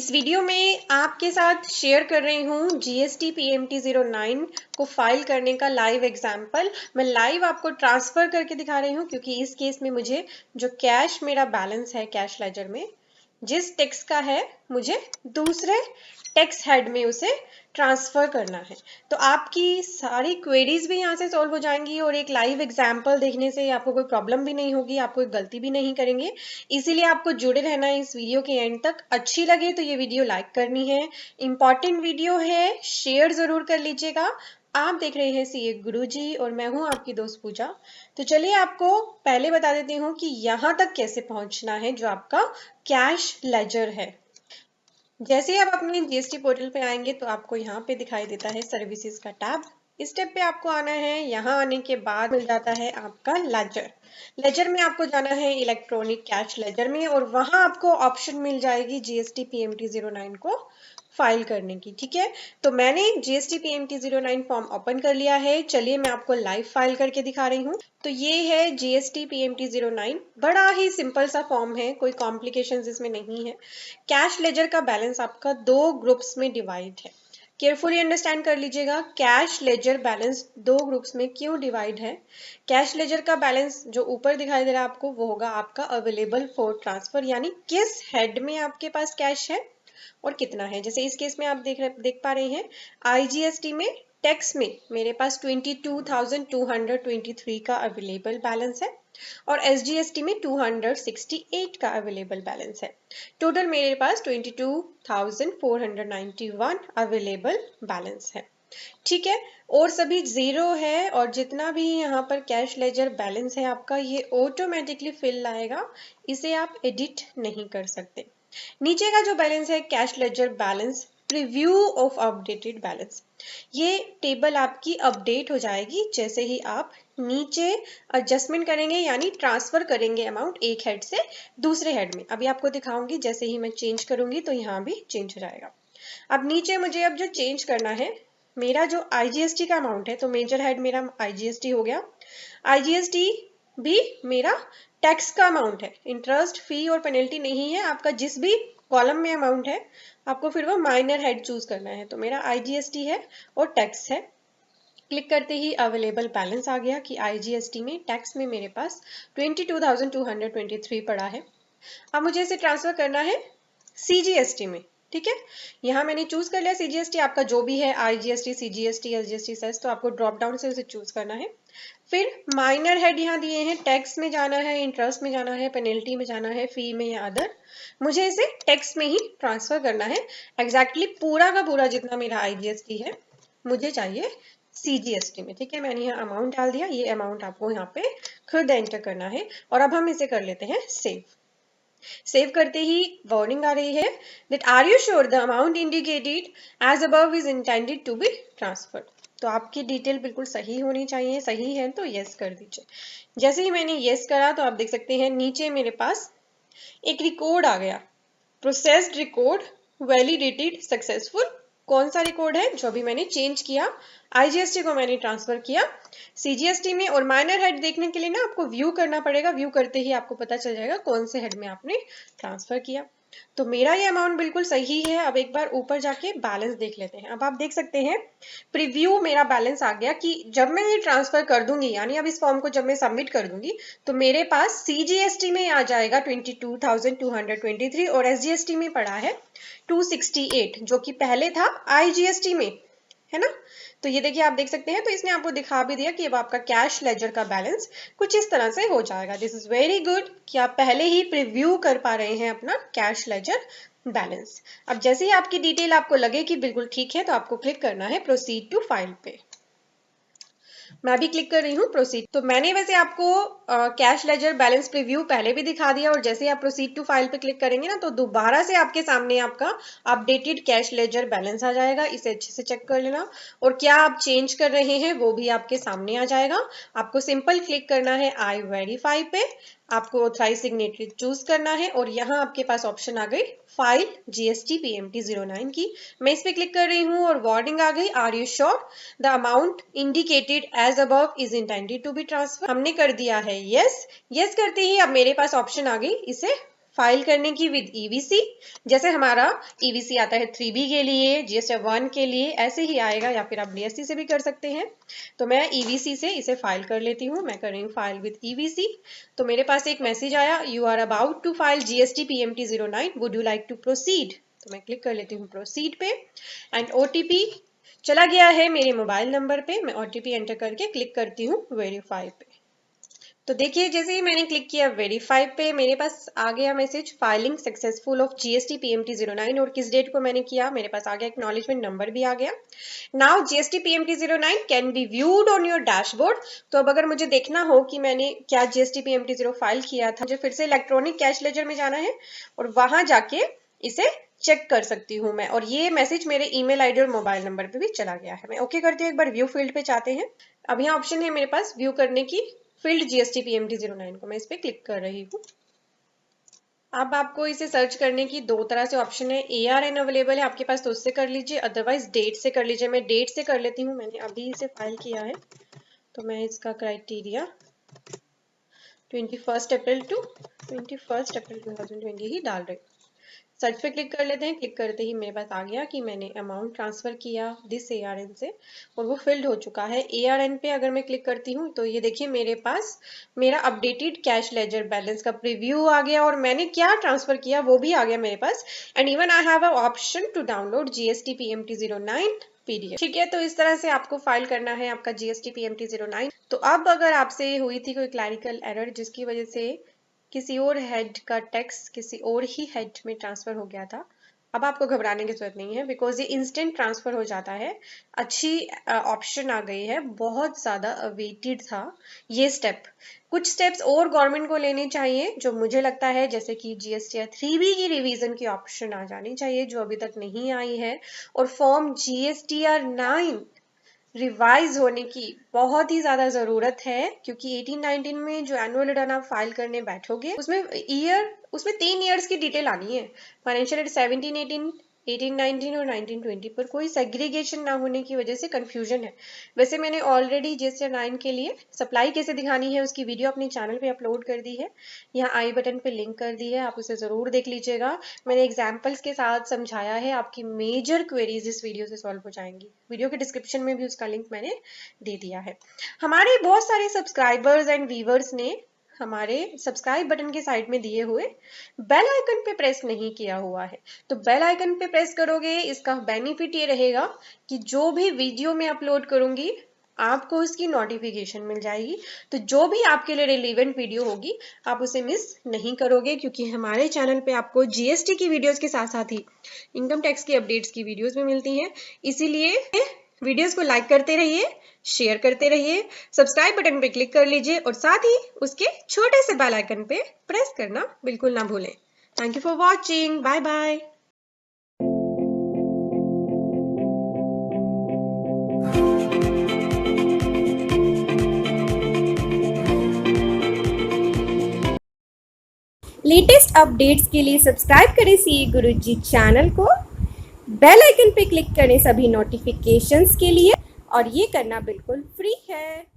इस वीडियो में आपके साथ शेयर कर रही हूँ जीएसटी पीएमटी 09 को फाइल करने का लाइव एग्जाम्पल। मैं लाइव आपको ट्रांसफर करके दिखा रही हूँ क्योंकि इस केस में मुझे जो कैश मेरा बैलेंस है कैश लेजर में जिस टैक्स का है मुझे दूसरे टैक्स हेड में उसे ट्रांसफर करना है। तो आपकी सारी क्वेरीज भी यहाँ से सॉल्व हो जाएंगी और एक लाइव एग्जाम्पल देखने से आपको कोई प्रॉब्लम भी नहीं होगी, आप कोई गलती भी नहीं करेंगे। इसीलिए आपको जुड़े रहना है इस वीडियो के एंड तक। अच्छी लगे तो ये वीडियो लाइक करनी है, इंपॉर्टेंट वीडियो है, शेयर जरूर कर लीजिएगा। आप देख रहे हैं सीए गुरुजी और मैं हूं आपकी दोस्त पूजा। तो चलिए आपको पहले बता देती हूँ कि यहाँ तक कैसे पहुंचना है जो आपका कैश लेजर है। जैसे ही आप अपने जीएसटी पोर्टल पे आएंगे तो आपको यहाँ पे दिखाई देता है सर्विसेज का टैब। इस टैब पे आपको आना है। यहाँ आने के बाद मिल जाता है आपका लेजर। लेजर में आपको जाना है इलेक्ट्रॉनिक कैश लेजर में और वहां आपको ऑप्शन मिल जाएगी जीएसटी पीएमटी 09 को फाइल करने की। ठीक है, तो मैंने जीएसटी पीएमटी 09 फॉर्म ओपन कर लिया है। चलिए मैं आपको लाइव फाइल करके दिखा रही हूँ। तो ये है जीएसटी पीएमटी 09। बड़ा ही सिंपल सा फॉर्म है, कोई कॉम्प्लिकेशंस इसमें नहीं है। कैश लेजर का बैलेंस आपका दो ग्रुप्स में डिवाइड है। केयरफुली अंडरस्टैंड कर लीजिएगा कैश लेजर बैलेंस दो ग्रुप्स में क्यों डिवाइड है। कैश लेजर का बैलेंस जो ऊपर दिखाई दे रहा है आपको वो होगा आपका अवेलेबल फॉर ट्रांसफर, यानी किस हेड में आपके पास कैश है और कितना है। जैसे इस केस में आप देख पा रहे हैं आईजीएसटी में टैक्स में मेरे पास 22,223 का अवेलेबल बैलेंस है और एसजीएसटी में 268 का अवेलेबल बैलेंस है। टोटल मेरे पास 22,491 अवेलेबल बैलेंस है। ठीक है, और सभी जीरो है और जितना भी यहाँ पर कैश लेजर बैलेंस है आपका ये ऑटोमेटिकली फिल आएगा, इसे आप एडिट नहीं कर सकते। नीचे का जो बैलेंस है cash ledger balance preview of updated balance, ये टेबल आपकी अपडेट हो जाएगी जैसे ही आप नीचे एडजस्टमेंट करेंगे, यानी ट्रांसफर करेंगे अमाउंट एक हेड से दूसरे हेड में। अभी आपको दिखाऊंगी जैसे ही मैं चेंज करूंगी तो यहाँ भी चेंज हो जाएगा। अब नीचे मुझे अब जो चेंज करना है मेरा जो आईजीएसटी का अमाउंट है, तो मेजर हेड मेरा आईजीएसटी हो गया। आईजीएसटी भी मेरा टैक्स का अमाउंट है, इंटरेस्ट फी और पेनल्टी नहीं है। आपका जिस भी कॉलम में अमाउंट है आपको फिर वो माइनर हेड चूज करना है। तो मेरा आईजीएसटी है और टैक्स है। क्लिक करते ही अवेलेबल बैलेंस आ गया कि आईजीएसटी में टैक्स में मेरे पास 22,223 पड़ा है। अब मुझे इसे ट्रांसफर करना है सीजीएसटी में। ठीक है, यहाँ मैंने चूज कर लिया सीजीएसटी, आपका जो भी है आईजीएसटी, सीजीएसटी, एसजीएसटी, सेस, तो आपको ड्रॉप डाउन से उसे चूज करना है। फिर माइनर हेड यहाँ दिए हैं, टैक्स में जाना है, इंटरेस्ट में जाना है, पेनल्टी में जाना है, फी में या अदर। मुझे इसे टैक्स में ही ट्रांसफर करना है। एग्जैक्टली पूरा का पूरा जितना मेरा आईजीएसटी है मुझे चाहिए सीजीएसटी में। ठीक है, मैंने यहाँ अमाउंट डाल दिया, ये अमाउंट आपको यहाँ पे खुद एंटर करना है और अब हम इसे कर लेते हैं सेव। सेव करते ही वार्निंग आ रही है that are you sure the amount indicated as above is intended to be transferred. तो आपकी डिटेल बिल्कुल सही होनी चाहिए, सही है तो यस कर दीजिए। जैसे ही मैंने यस करा तो आप देख सकते हैं नीचे मेरे पास एक रिकॉर्ड आ गया, प्रोसेस्ड रिकॉर्ड वैलिडेटेड सक्सेसफुल। कौन सा रिकॉर्ड है? जो भी मैंने चेंज किया, आईजीएसटी को मैंने ट्रांसफर किया सीजीएसटी में। और माइनर हेड देखने के लिए ना आपको व्यू करना पड़ेगा, व्यू करते ही आपको पता चल जाएगा कौन से हेड में आपने ट्रांसफर किया। तो मेरा ये अमाउंट बिल्कुल सही है। अब एक बार ऊपर जाके बैलेंस देख लेते हैं। अब आप देख सकते हैं प्रीव्यू मेरा बैलेंस आ गया कि जब मैं ये ट्रांसफर कर दूंगी, यानी अब इस फॉर्म को जब मैं सबमिट कर दूंगी तो मेरे पास सीजीएसटी में आ जाएगा 22,223 और एसजीएसटी में पड़ा है 268, जो कि पहले था आईजीएसटी में, है ना। तो ये देखिए आप देख सकते हैं, तो इसने आपको दिखा भी दिया कि अब आपका कैश लेजर का बैलेंस कुछ इस तरह से हो जाएगा। दिस इज वेरी गुड कि आप पहले ही प्रीव्यू कर पा रहे हैं अपना कैश लेजर बैलेंस। अब जैसे ही आपकी डिटेल आपको लगे कि बिल्कुल ठीक है तो आपको क्लिक करना है प्रोसीड टू फाइल पे। मैं भी क्लिक कर रही हूँ प्रोसीड। तो मैंने वैसे आपको कैश लेजर बैलेंस प्रीव्यू पहले भी दिखा दिया और जैसे ही आप प्रोसीड टू फाइल पे क्लिक करेंगे ना तो दोबारा से आपके सामने आपका अपडेटेड कैश लेजर बैलेंस आ जाएगा। इसे अच्छे से चेक कर लेना और क्या आप चेंज कर रहे हैं वो भी आपके सामने आ जाएगा। आपको सिंपल क्लिक करना है आई वेरीफाई पे, आपको ऑथराइज सिग्नेटरी चूज करना है और यहाँ आपके पास ऑप्शन आ गई फाइल जीएसटी पीएमटी 09 की। मैं इस पे क्लिक कर रही हूँ और वार्निंग आ गई are you sure the amount indicated as above is intended to be transfer. हमने कर दिया है यस। यस करते ही अब मेरे पास ऑप्शन आ गई इसे फाइल करने की विद ईवीसी। जैसे हमारा ईवीसी आता है 3B के लिए, GST 1 के लिए, ऐसे ही आएगा, या फिर आप DST से भी कर सकते हैं। तो मैं ईवीसी से इसे फाइल कर लेती हूँ। मैं कर रही हूँ फाइल विद ईवीसी। तो मेरे पास एक मैसेज आया, you are about to file GST PMT 09, would you like to proceed. तो मैं क्लिक कर लेती हूँ प्रोसीड पे, एंड OTP चला गया है मेरे मोबाइल नंबर पे। मैं OTP एंटर करके क्लिक करती हूँ वेरीफाई पे। तो देखिए जैसे ही मैंने क्लिक किया वेरीफाई पे, मेरे पास आ गया message filing successful of GST PMT 09, और किस डेट को मैंने किया, मेरे पास आ गया एक्नॉलेजमेंट नंबर भी आ गया। Now GST PMT 09 can be viewed on your dashboard. तो अब अगर मुझे देखना हो कि मैंने क्या GST PMT 0 फाइल किया था, मुझे फिर से इलेक्ट्रॉनिक कैश लेजर में जाना है और वहां जाके इसे चेक कर सकती हूँ मैं। और ये मैसेज मेरे ईमेल आईडी और मोबाइल नंबर पे भी चला गया है। मैं ओके करती हूँ, एक बार व्यू फील्ड पे जाते हैं। अब यहाँ ऑप्शन है मेरे पास व्यू करने की, फील्ड GST PMT 09 को मैं इस पे क्लिक कर रही हूँ। अब आपको इसे सर्च करने की दो तरह से ऑप्शन है, ARN अवेलेबल है आपके पास तो उससे कर लीजिए, अदरवाइज डेट से कर लीजिए। मैं डेट से कर लेती हूँ, मैंने अभी इसे फाइल किया है। तो मैं इसका क्राइटेरिया 21 अप्रैल 2020 ही डाल रही हूँ। सर्च पे क्लिक कर लेते हैं। क्लिक करते ही मेरे पास आ गया कि मैंने अमाउंट ट्रांसफर किया दिस ARN से, और वो फिल्ड हो चुका है। ARN पे अगर मैं क्लिक करती हूँ तो ये देखिए मेरे पास मेरा अपडेटेड कैश लेजर बैलेंस का प्रीव्यू आ गया, और मैंने क्या ट्रांसफर किया वो भी आ गया मेरे पास। And even I have a option to download GST PMT 09 PDF। ठीक है, तो इस तरह से आपको फाइल करना है आपका GST PMT 09। तो अब अगर आपसे हुई थी कोई क्लैरिकल एरर जिसकी वजह से किसी और हेड का टैक्स किसी और ही हेड में ट्रांसफर हो गया था, अब आपको घबराने की जरूरत नहीं है, बिकॉज ये इंस्टेंट ट्रांसफर हो जाता है। अच्छी ऑप्शन आ गई है, बहुत ज्यादा अवेटेड था ये स्टेप। कुछ स्टेप्स और गवर्नमेंट को लेने चाहिए जो मुझे लगता है, जैसे कि GSTR 3B की रिवीजन की ऑप्शन आ जानी चाहिए जो अभी तक नहीं आई है, और फॉर्म GSTR 9 रिवाइज होने की बहुत ही ज्यादा जरूरत है, क्योंकि 18-19 में जो एनुअल रिटर्न आप फाइल करने बैठोगे उसमें 3 इयर्स की डिटेल आनी है। फाइनेंशियल ईयर 17-18, 18-19 और 19-20 पर कोई सेग्रीगेशन ना होने की वजह से कंफ्यूजन है। वैसे मैंने ऑलरेडी GSTR 9 के लिए सप्लाई कैसे दिखानी है उसकी वीडियो अपने चैनल पे अपलोड कर दी है, यहाँ आई बटन पे लिंक कर दी है, आप उसे जरूर देख लीजिएगा। मैंने एग्जाम्पल्स के साथ समझाया है, आपकी मेजर क्वेरीज इस वीडियो से सॉल्व हो जाएंगी। वीडियो के डिस्क्रिप्शन में भी उसका लिंक मैंने दे दिया है। हमारे बहुत सारे सब्सक्राइबर्स एंड व्यूवर्स ने हमारे सब्सक्राइब बटन के साइड में दिए हुए बेल आइकन पे प्रेस नहीं किया हुआ है, तो बेल आइकन पे प्रेस करोगे, इसका बेनिफिट ये रहेगा कि जो भी वीडियो मैं अपलोड करूंगी आपको उसकी नोटिफिकेशन मिल जाएगी। तो जो भी आपके लिए रिलेवेंट वीडियो होगी आप उसे मिस नहीं करोगे, क्योंकि हमारे चैनल पे आपको GST की वीडियोस के साथ साथ ही इनकम टैक्स की अपडेट्स की वीडियोस भी मिलती हैं। इसीलिए वीडियोस को लाइक करते रहिए, शेयर करते रहिए, सब्सक्राइब बटन पे क्लिक कर लीजिए, और साथ ही उसके छोटे से बेल आइकन पे प्रेस करना बिल्कुल ना भूलें। Thank you for watching, bye bye. Latest updates के लिए सब्सक्राइब करें CA गुरुजी चैनल को, बेल आइकन पे क्लिक करें सभी नोटिफिकेशंस के लिए, और ये करना बिल्कुल फ्री है।